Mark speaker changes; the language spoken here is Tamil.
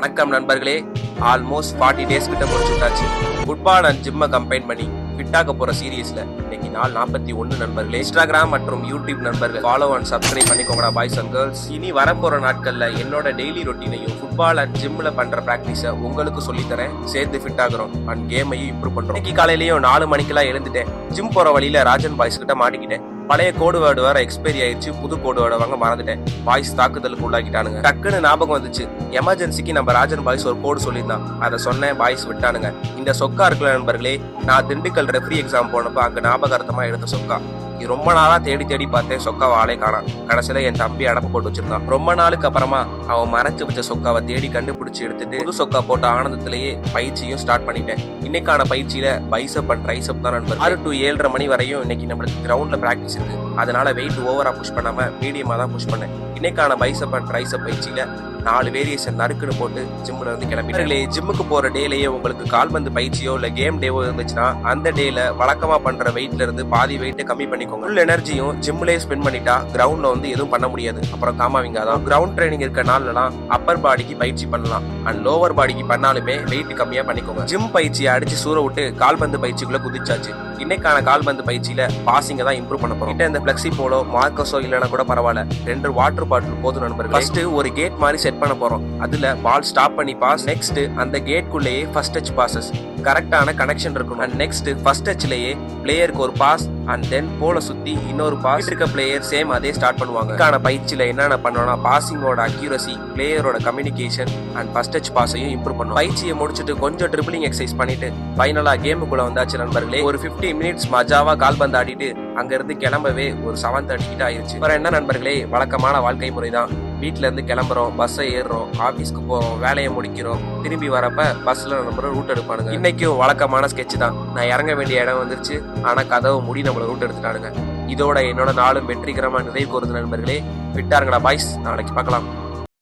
Speaker 1: வணக்கம் நண்பர்களே, ஆல்மோஸ்ட் 40 டேஸ் கிட்ட முடிச்சுட்டாச்சு. ஃபுட்பால் அண்ட் ஜிம்மை கம்பைன் பண்ணி ஃபிட்டாக போற சீரியஸ்ல இன்னைக்கு நாள் 41 நண்பர்களே. இன்ஸ்டாகிராம் மற்றும் யூடியூப் நண்பர்கள் ஃபாலோ அண்ட் சப்ஸ்கிரைப் பண்ணிக்கோங்கடா பாய்ஸ் அண்ட் கேர்ள்ஸ். இனி வரப்போற நாட்கள்ல என்னோட டெய்லி ரொட்டீனையும் ஃபுட்பால் அண்ட் ஜிம்ல பண்ற பிராக்டிஸை உங்களுக்கு சொல்லித்தரேன். சேர்த்து ஃபிட் ஆகுறோம் அண்ட் கேமையும் இம்ப்ரூவ் பண்றோம். இன்னைக்கு காலையிலயும் 4 மணிக்கெல்லாம் எழுந்துட்டேன். ஜிம் போற வழியில ராஜன் பாய்ஸ் கிட்ட மாட்டிக்கிட்டேன். பழைய கோடு வேர்டு வேற எக்ஸ்பைரி ஆயிடுச்சு, புது கோடு வேர்டு வாங்க மறந்துட்டேன். பாய்ஸ் தாக்குதலுக்கு உள்ளாக்கிட்டானுங்க. டக்குன்னு ஞாபகம் வந்துச்சு, எமர்ஜென்சிக்கு நம்ம ராஜன் பாய்ஸ் ஒரு கோடு சொல்லியிருந்தான். அதை சொன்னேன், பாய்ஸ் விட்டானுங்க. இந்த சொக்கா இருக்குல்ல நண்பர்களே, நான் திண்டுக்கல் ரெஃப்ரி எக்ஸாம் போனப்போ அங்க ஞாபகார்த்தமா எடுத்த சொக்கா. ரொம்ப நாளா தேடி தேடி பார்த்தேன், சொக்காவை ஆளே காணாம். கடைசியில என் தம்பி அடப்பு போட்டு வச்சிருந்தான். ரொம்ப நாளுக்கு அப்புறமா அவன் மறைச்சு வச்ச சொக்காவை தேடி கண்டுபிடிச்சு எடுத்துட்டு புது சொக்கா போட்ட ஆனந்தத்திலேயே பயிற்சியும் ஸ்டார்ட் பண்ணிட்டேன். இன்னைக்கான பயிற்சியில பைசப் அண்ட் ட்ரைசப் தான் நண்பர். 6 to 7:30 மணி வரையும் இன்னைக்கு நம்மளுக்கு கிரவுண்ட்ல பிராக்டிஸ் இருக்கு. அதனால வெயிட் ஓவரா புஷ் பண்ணாம மீடியமா தான் புஷ் பண்ணேன். இன்னைக்கான பைசப் அண்ட் ட்ரைசப் பயிற்சியில 4 வேரியேஷன் நறுக்குன்னு போட்டு ஜிம்ல இருந்து கிளம்பிட்டே. ஜிம்முக்கு போற டேலயே உங்களுக்கு கால்பந்து பயிற்சியோ இல்ல கேம் டேவோ இருந்துச்சுன்னா அந்த டேல வழக்கமா பண்ற வெயிட்ல இருந்து பாதி வெயிட்டை கம்மி பண்ணிக்கோங்க. ஃபுல் எனர்ஜியும் ஜிம்லயே ஸ்பெண்ட் பண்ணிட்டா கிரவுண்ட்ல வந்து எதுவும் பண்ண முடியாது. அப்புறம் காமாவிங்க தான். கிரவுண்ட் ட்ரைனிங் இருக்க நாள்லாம் அப்பர் பாடிக்கு பயிற்சி பண்ணலாம் அண்ட் லோவர் பாடிக்கு பண்ணாலுமே வெயிட் கம்மியா பண்ணிக்கோங்க. ஜிம் பயிற்சியை அடிச்சு சூற விட்டு கால்பந்து பயிற்சிக்குள்ள குதிச்சாச்சு. இன்னைக்கான கால்பந்து பயிற்சியில பாசிங்க தான் இம்ப்ரூவ் பண்ண போறோம். இந்த பிளெக்சி போலோ மார்க்கஸோ இல்லைன்னா கூட பரவாயில்ல, 2 வாட்டர் பாட்டில் போதும் நண்பர்கள். ஃபர்ஸ்ட் ஒரு கேட் மாதிரி செட் பண்ண போறோம். அதுல பால் ஸ்டாப் பண்ணி பாஸ். நெக்ஸ்ட் அந்த கேட்குள்ளேயே ஃபர்ஸ்ட் டச் பாசஸ், கரெக்டான கனெக்ஷன் இருக்கணும். அண்ட் நெக்ஸ்ட் ஃபர்ஸ்ட் டச்லயே பிளேயருக்கு ஒரு பாஸ் அண்ட் தென் போல சுத்தி இன்னொரு பாஸ். இருக்க பிளேயர் சேம் அதே ஸ்டார்ட் பண்ணுவாங்க. இதுக்கான பயிற்சியில என்னென்ன பண்ணோம்னா பாசிங்கோட அக்யூரசி, பிளேயரோட கம்யூனிகேஷன் அண்ட் ஃபர்ஸ்ட் டச் பாஸையும் இம்ப்ரூவ் பண்ணுவோம். பயிற்சியை முடிச்சுட்டு கொஞ்சம் ட்ரிபிளிங் எக்ஸசைஸ் பண்ணிட்டு ஃபைனலா கேமுக்குள்ள வந்தாச்சு நண்பர்களே. ஒரு 50 மினிட்ஸ் மஜாவா கால்பந்து ஆடிட்டு அங்க இருந்து கிளம்பவே ஒரு 7:30 கிட்ட ஆயிடுச்சு. வேற என்ன நண்பர்களே, வழக்கமான வாழ்க்கை முறைதான். வீட்டுல இருந்து கிளம்புறோம், பஸ்ஸை ஏறுறோம், ஆபீஸ்க்கு போறோம், வேலையை முடிக்கிறோம், திரும்பி வரப்ப பஸ்ல நம்ம ரூட் எடுப்பானுங்க. இன்னைக்கும் வழக்கமான ஸ்கெட்ச் தான். நான் இறங்க வேண்டிய இடம் வந்துருச்சு, ஆனா கதவு மூடி நம்மள ரூட் எடுத்துட்டானுங்க. இதோட என்னோட நாளும் வெற்றிகரமா நிறைவு கூறுது நண்பர்களே. விட்டாருங்கடா பாய்ஸ், நாளைக்கு பார்க்கலாம்.